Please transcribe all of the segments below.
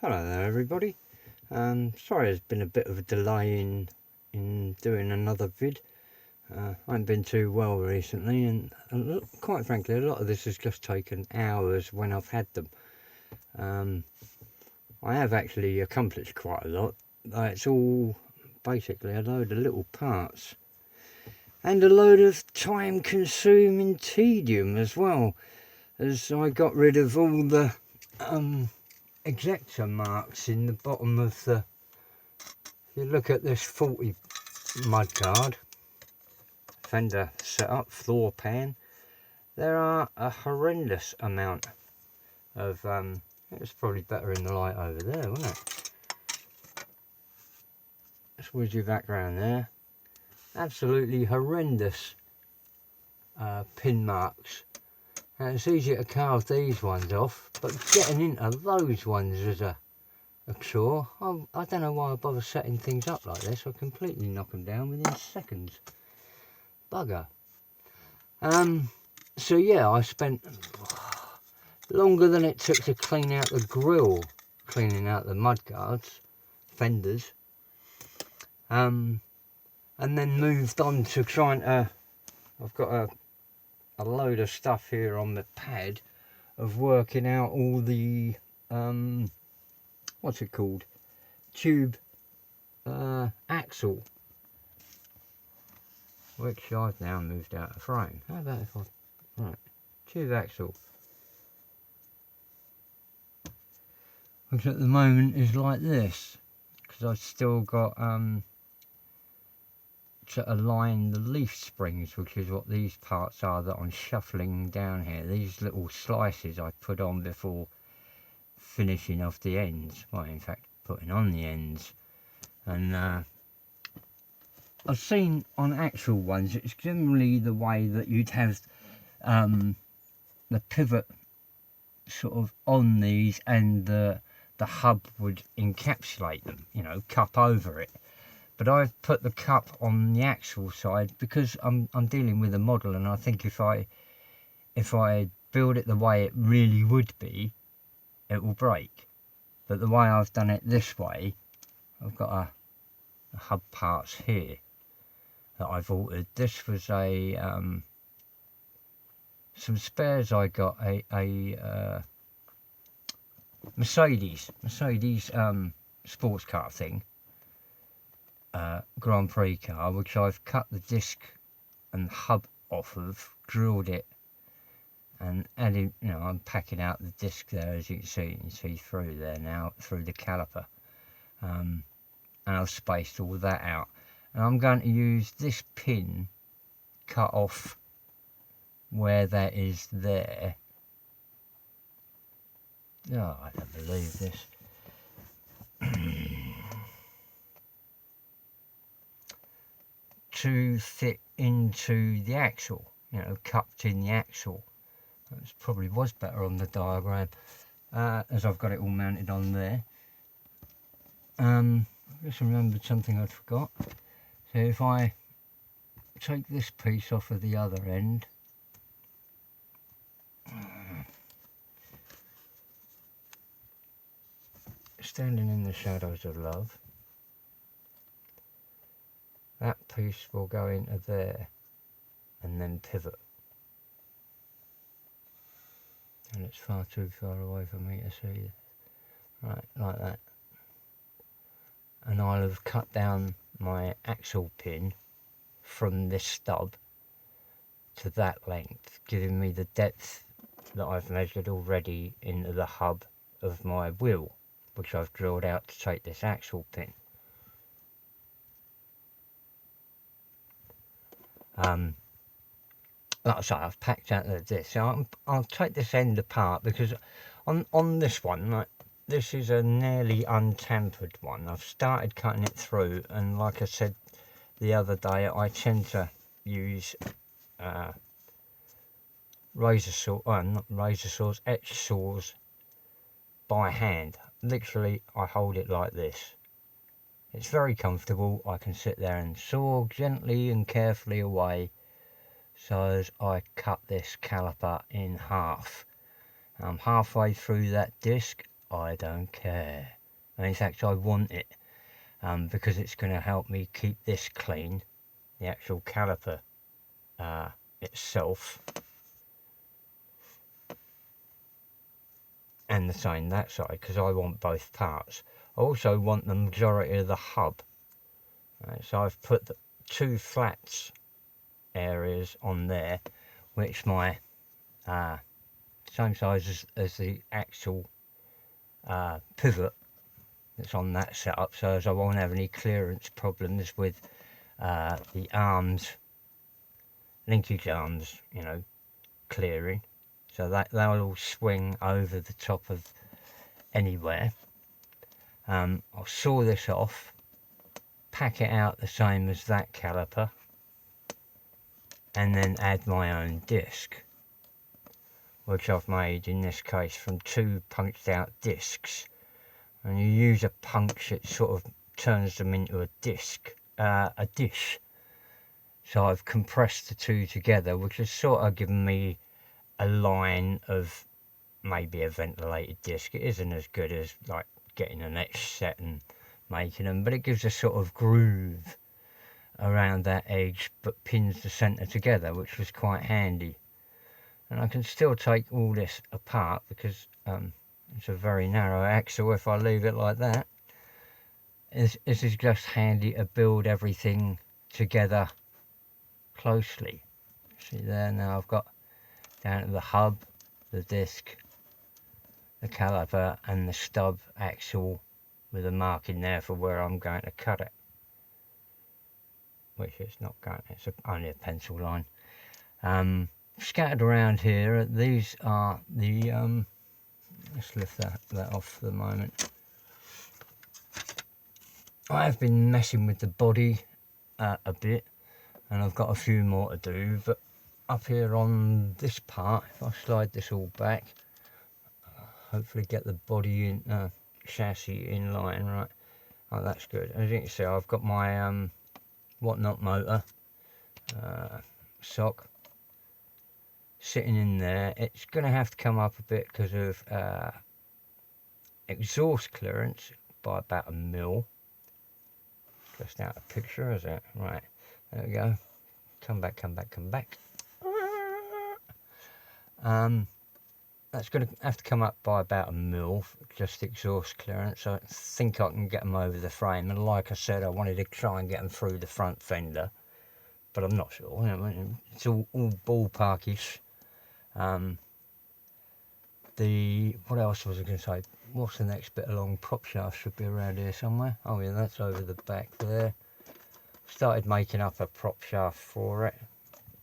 Hello there everybody. Sorry there's been a bit of a delay in doing another vid. I haven't been too well recently, and quite frankly a lot of this has just taken hours when I've had them. I have actually accomplished quite a lot. It's all basically a load of little parts and a load of time consuming tedium as well, as I got rid of all the ejector marks in the bottom of the, if you look at this 40 mudguard fender setup floor pan, there are a horrendous amount of it's probably better in the light over there, wouldn't it? That's with your background there. Absolutely horrendous pin marks. Now it's easy to carve these ones off, but getting into those ones is a chore. I don't know why I bother setting things up like this. I completely knock them down within seconds. Bugger. So yeah, I spent longer than it took to clean out the grill, cleaning out the mudguards, fenders, and then moved on to trying to, I've got a load of stuff here on the pad of working out all the what's it called, tube axle, which I've now moved out of frame. How about if I, right, tube axle, which at the moment is like this, because I've still got to align the leaf springs, which is what these parts are that I'm shuffling down here. These little slices I put on before finishing off the ends, well in fact putting on the ends. And I've seen on actual ones it's generally the way that you'd have the pivot sort of on these, and the hub would encapsulate them, you know, cup over it. But I've put the cup on the actual side because I'm dealing with a model, and I think if I build it the way it really would be, it will break. But the way I've done it this way, I've got a hub parts here that I've altered. This was a some spares I got, a Mercedes sports car thing, Grand Prix car, which I've cut the disc and hub off of, drilled it, and added, you know, I'm packing out the disc there, as you can see through there now, through the caliper, and I've spaced all that out, and I'm going to use this pin cut off where that is there. Oh, I don't believe this. To fit into the axle, you know, cupped in the axle. That probably was better on the diagram, as I've got it all mounted on there. I just remembered something I'd forgot. So if I take this piece off of the other end, standing in the shadows of love, that piece will go into there and then pivot. And it's far too far away for me to see. Right, like that. And I'll have cut down my axle pin from this stub to that length, giving me the depth that I've measured already into the hub of my wheel, which I've drilled out to take this axle pin. Like I say, I've packed out the disc. So I'll take this end apart, because on this one, like, this is a nearly untampered one. I've started cutting it through, and like I said the other day, I tend to use razor saw, not razor saws, etch saws by hand. Literally, I hold it like this. It's very comfortable. I can sit there and saw gently and carefully away. So as I cut this caliper in half, I'm halfway through that disc. I don't care. And in fact, I want it because it's going to help me keep this clean, the actual caliper itself, and the same that side, because I want both parts. I also want the majority of the hub. So I've put the 2 flats areas on there, which my same size as the actual pivot that's on that setup, so as I won't have any clearance problems with the arms, linkage arms, you know, clearing. So that they'll all swing over the top of anywhere. I'll saw this off, pack it out the same as that caliper, and then add my own disc, which I've made in this case from 2 punched out discs. And you use a punch, it sort of turns them into a disc, a dish. So I've compressed the 2 together, which has sort of given me a line of maybe a ventilated disc. It isn't as good as like getting an etch set and making them, but it gives a sort of groove around that edge, but pins the centre together, which was quite handy. And I can still take all this apart because it's a very narrow axle if I leave it like that. This is just handy to build everything together closely. See there, now I've got down to the hub, the disc, the caliper and the stub axle with a mark in there for where I'm going to cut it. Which it's not going, it's only a pencil line. Scattered around here, these are the, let's lift that off for the moment. I have been messing with the body a bit, and I've got a few more to do, but up here on this part, if I slide this all back, hopefully get the body in, chassis in line, right? Oh, that's good. As you can see, I've got my whatnot motor sock sitting in there. It's going to have to come up a bit because of exhaust clearance by about 1 mil. Just out of picture, is it? Right, there we go. Come back. That's going to have to come up by about 1 mil, just exhaust clearance. I think I can get them over the frame, and like I said, I wanted to try and get them through the front fender, but I'm not sure. It's all ballparkish. What else was I going to say? What's the next bit along? Prop shaft should be around here somewhere. Oh yeah, that's over the back there. Started making up a prop shaft for it.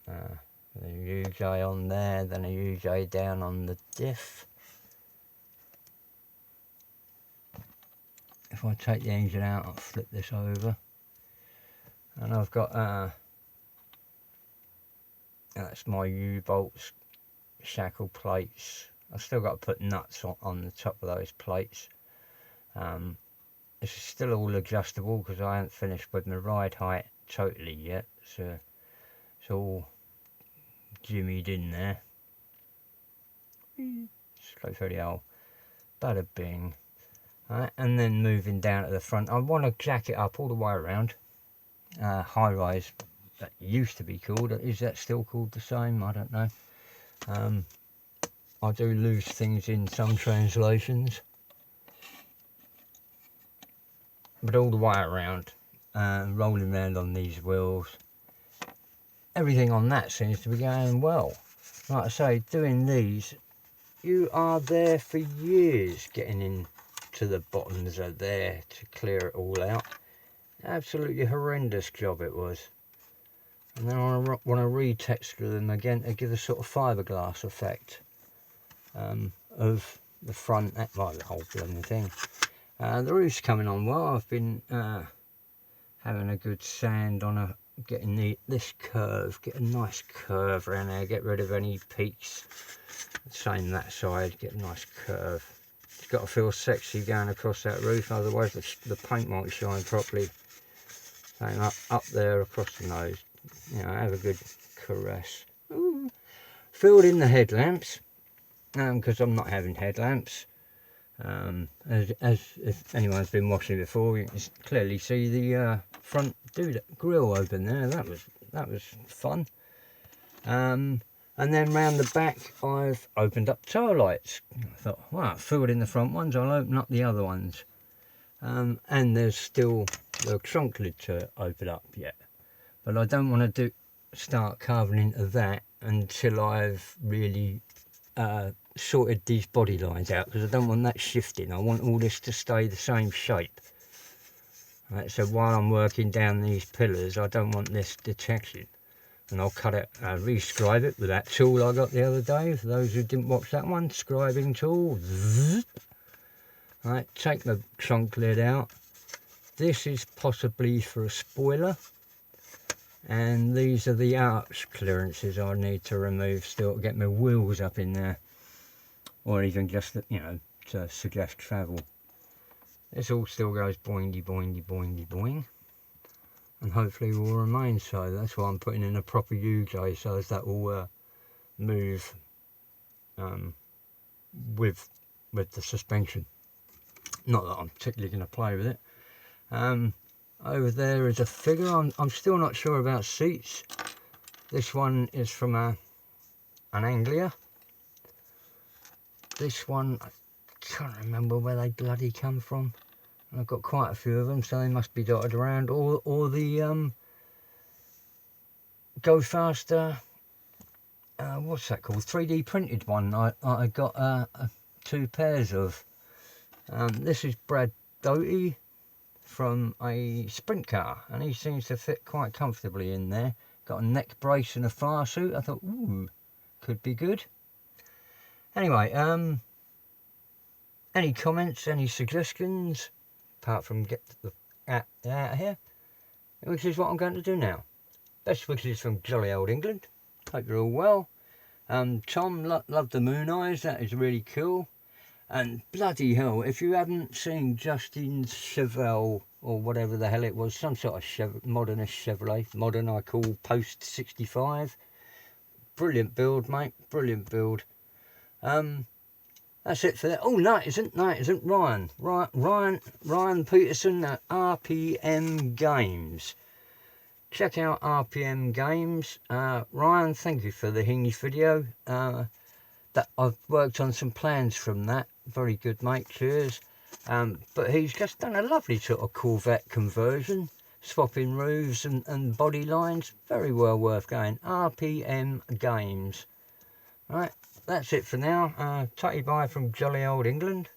The UJ on there, then a UJ down on the diff. If I take the engine out, I'll flip this over. And I've got, that's my U-bolts, shackle plates. I've still got to put nuts on the top of those plates. This is still all adjustable because I haven't finished with my ride height totally yet. So it's all jimmied in there. Straight through the hole. Bada bing. Right, and then moving down to the front, I want to jack it up all the way around. High rise, that used to be called. Is that still called the same? I don't know. I do lose things in some translations. But all the way around, rolling around on these wheels, everything on that seems to be going well. Like I say, doing these, you are there for years getting into the bottoms of there to clear it all out. Absolutely horrendous job it was. And then I want to retexture them again to give a sort of fiberglass effect of the front, well, the whole blooming thing. The roof's coming on well. I've been having a good sand on getting this curve, get a nice curve around there, get rid of any peaks. Same that side, get a nice curve. It's got to feel sexy going across that roof, otherwise the paint won't shine properly. Same up there across the nose, you know, have a good caress. Ooh. Filled in the headlamps, because I'm not having headlamps. As if anyone's been watching before, you can clearly see the front grille open there. That was fun. And then round the back, I've opened up tail lights. I thought, wow, I've filled in the front ones, I'll open up the other ones. And there's still the trunk lid to open up yet. But I don't want to start carving into that until I've really sorted these body lines out, because I don't want that shifting. I want all this to stay the same shape. Right, so while I'm working down these pillars, I don't want this detaching. And I'll cut it, re-scribe it with that tool I got the other day. For those who didn't watch that one, scribing tool. Right, take the trunk lid out. This is possibly for a spoiler. And these are the arch clearances I need to remove still to get my wheels up in there. Or even just, you know, to suggest travel. This all still goes boingy, boingy, boingy, boing. And hopefully will remain so. That's why I'm putting in a proper U-J, so as that will move with the suspension. Not that I'm particularly going to play with it. Over there is a figure. I'm still not sure about seats. This one is from an Anglia. This one, I can't remember where they bloody come from. I've got quite a few of them, so they must be dotted around. Or the Go Faster, what's that called? 3D printed one. I got 2 pairs of. This is Brad Doty from a sprint car, and he seems to fit quite comfortably in there. Got a neck brace and a fire suit. I thought, ooh, could be good. Anyway, any comments, any suggestions, apart from get the out of here, which is what I'm going to do now. Best wishes from jolly old England. Hope you're all well. Tom, love the moon eyes. That is really cool. And bloody hell, if you haven't seen Justin's Chevelle, or whatever the hell it was, some sort of modernist Chevrolet, modern I call post 65. Brilliant build, mate, brilliant build. That's it for that. Oh, no, it isn't. Ryan Peterson at RPM Games. Check out RPM Games. Ryan, thank you for the English video. That I've worked on some plans from that. Very good, mate. Cheers. But he's just done a lovely sort of Corvette conversion, swapping roofs and body lines. Very well worth going. RPM Games. Right, that's it for now. Tutty bye from jolly old England.